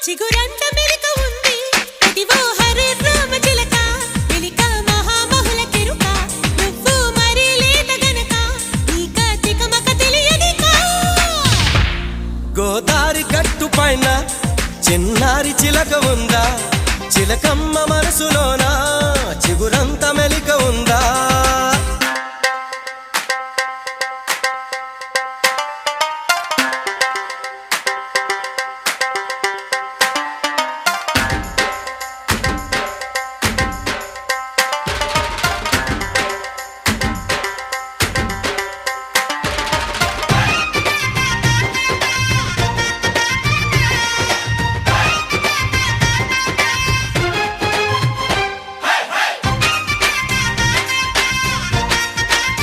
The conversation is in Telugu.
చిగురంత మెలిక ఉంది అదివో హరే రామ చిలక మెలిక మహామహుల కెరుక నువ్వు మరి లేత గనక నీక తికమక తెలియనికా గోదారి గట్టు పైన చిన్నారి చిలక ఉందా చిలకమ్మ మనసులోనా చిగురంత మెలిక ఉందా